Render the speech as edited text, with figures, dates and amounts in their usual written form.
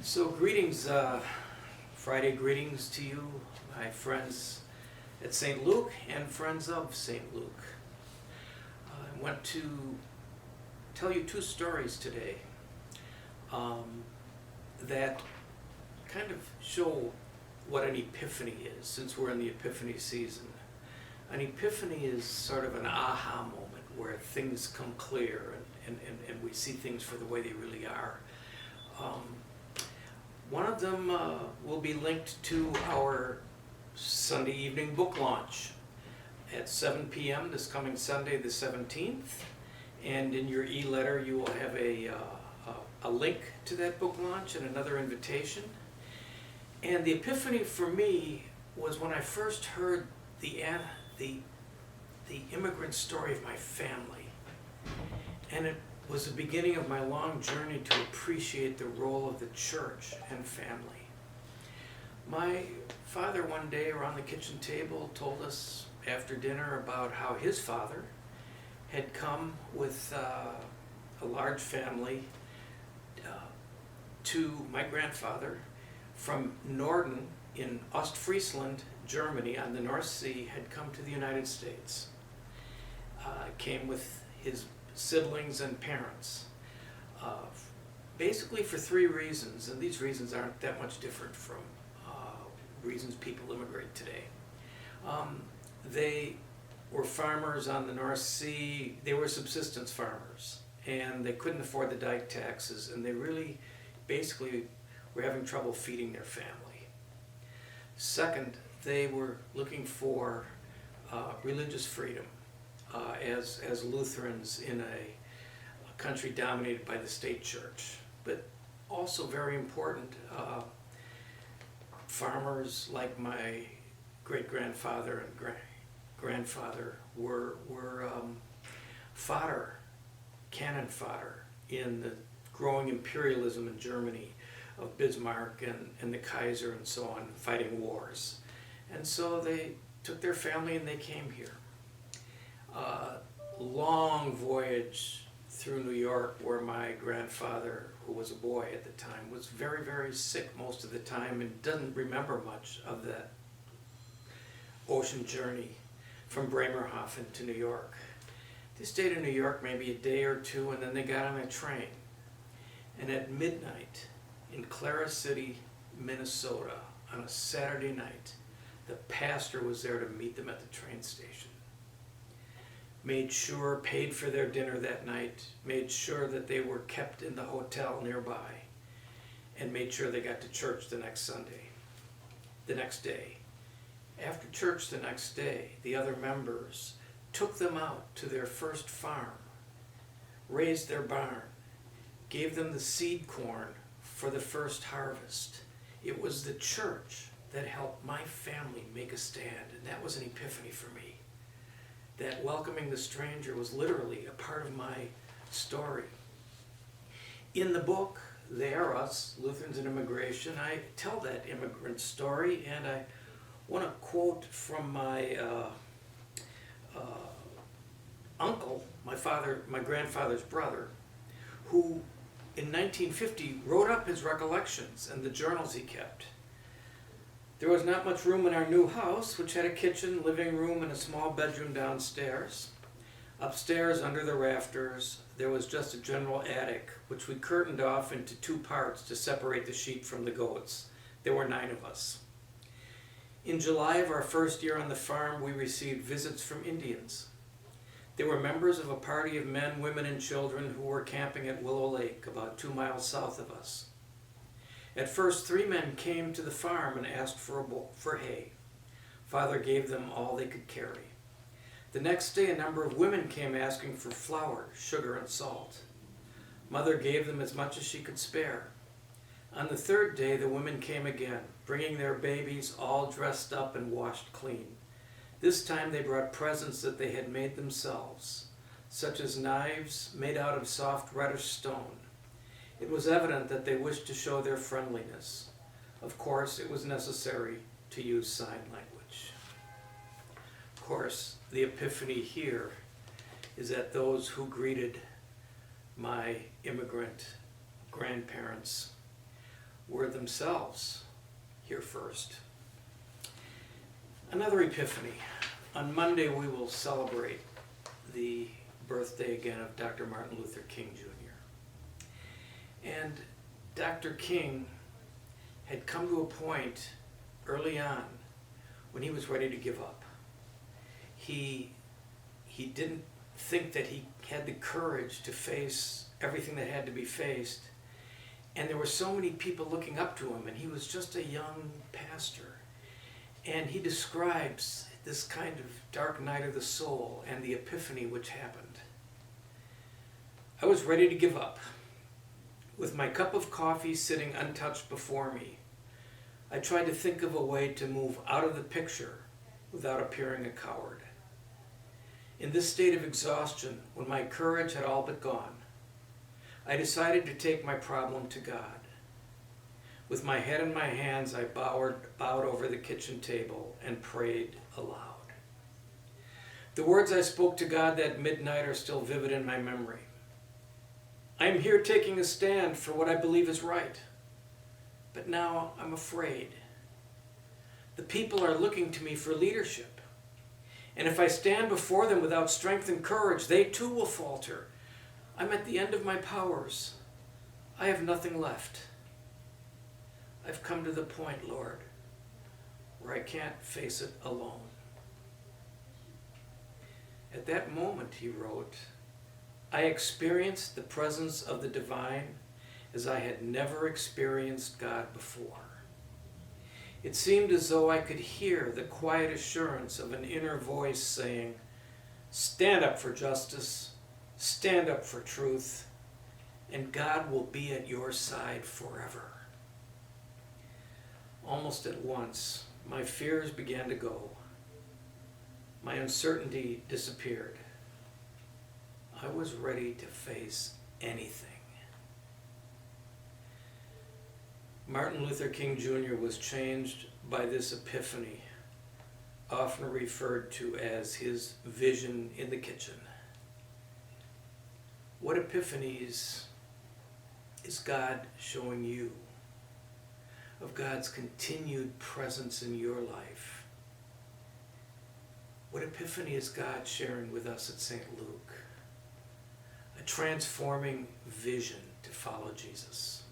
So greetings, Friday greetings to you, my friends at St. Luke and friends of St. Luke. I want to tell you two stories today that kind of show what an epiphany is, since we're in the epiphany season. An epiphany is sort of an aha moment where things come clear and we see things for the way they really are. One of them will be linked to our Sunday evening book launch at 7 p.m. this coming Sunday the 17th. And in your e-letter you will have a link to that book launch and another invitation. And the epiphany for me was when I first heard the immigrant story of my family. And it was the beginning of my long journey to appreciate the role of the church and family. My father one day around the kitchen table told us after dinner about how his father had come with a large family to my grandfather from Norden in Ostfriesland, Germany on the North Sea, had come to the United States. Came with his siblings and parents, basically for three reasons, and these reasons aren't that much different from reasons people immigrate today. They were farmers on the North Sea. They were subsistence farmers, and they couldn't afford the dike taxes, and they really basically were having trouble feeding their family. Second, they were looking for religious freedom as Lutherans in a country dominated by the state church. But also very important, farmers like my great-grandfather and grandfather were fodder, cannon fodder in the growing imperialism in Germany of Bismarck and the Kaiser and so on, fighting wars. And so they took their family and they came here. Long voyage through New York where my grandfather, who was a boy at the time, was very, very sick most of the time and doesn't remember much of that ocean journey from Bremerhaven to New York. They stayed in New York maybe a day or two, and then they got on a train. And at midnight in Clara City, Minnesota, on a Saturday night, the pastor was there to meet them at the train station. Made sure, paid for their dinner that night, made sure that they were kept in the hotel nearby, and made sure they got to church the next day. After church the next day, the other members took them out to their first farm, raised their barn, gave them the seed corn for the first harvest. It was the church that helped my family make a stand, and that was an epiphany for me. That welcoming the stranger was literally a part of my story. In the book, They Are Us, Lutherans and Immigration, I tell that immigrant story, and I want to quote from my uncle, my grandfather's brother, who in 1950 wrote up his recollections and the journals he kept. There was not much room in our new house, which had a kitchen, living room, and a small bedroom downstairs. Upstairs, under the rafters, there was just a general attic, which we curtained off into two parts to separate the sheep from the goats. There were 9 of us. In July of our first year on the farm, we received visits from Indians. They were members of a party of men, women, and children who were camping at Willow Lake, about 2 miles south of us. At first, 3 men came to the farm and asked for hay. Father gave them all they could carry. The next day, a number of women came asking for flour, sugar, and salt. Mother gave them as much as she could spare. On the 3rd day, the women came again, bringing their babies all dressed up and washed clean. This time they brought presents that they had made themselves, such as knives made out of soft reddish stone. It was evident that they wished to show their friendliness. Of course, it was necessary to use sign language. Of course, the epiphany here is that those who greeted my immigrant grandparents were themselves here first. Another epiphany. On Monday we will celebrate the birthday again of Dr. Martin Luther King Jr. And Dr. King had come to a point early on when he was ready to give up. He didn't think that he had the courage to face everything that had to be faced. And there were so many people looking up to him, and he was just a young pastor. And he describes this kind of dark night of the soul and the epiphany which happened. I was ready to give up. With my cup of coffee sitting untouched before me, I tried to think of a way to move out of the picture without appearing a coward. In this state of exhaustion, when my courage had all but gone, I decided to take my problem to God. With my head in my hands, I bowed over the kitchen table and prayed aloud. The words I spoke to God that midnight are still vivid in my memory. I am here taking a stand for what I believe is right, but now I'm afraid. The people are looking to me for leadership. And if I stand before them without strength and courage, they too will falter. I'm at the end of my powers. I have nothing left. I've come to the point, Lord, where I can't face it alone. At that moment, he wrote, I experienced the presence of the divine as I had never experienced God before. It seemed as though I could hear the quiet assurance of an inner voice saying, stand up for justice, stand up for truth, and God will be at your side forever. Almost at once, my fears began to go. My uncertainty disappeared. I was ready to face anything. Martin Luther King Jr. was changed by this epiphany, often referred to as his vision in the kitchen. What epiphanies is God showing you of God's continued presence in your life? What epiphany is God sharing with us at St. Luke? A transforming vision to follow Jesus.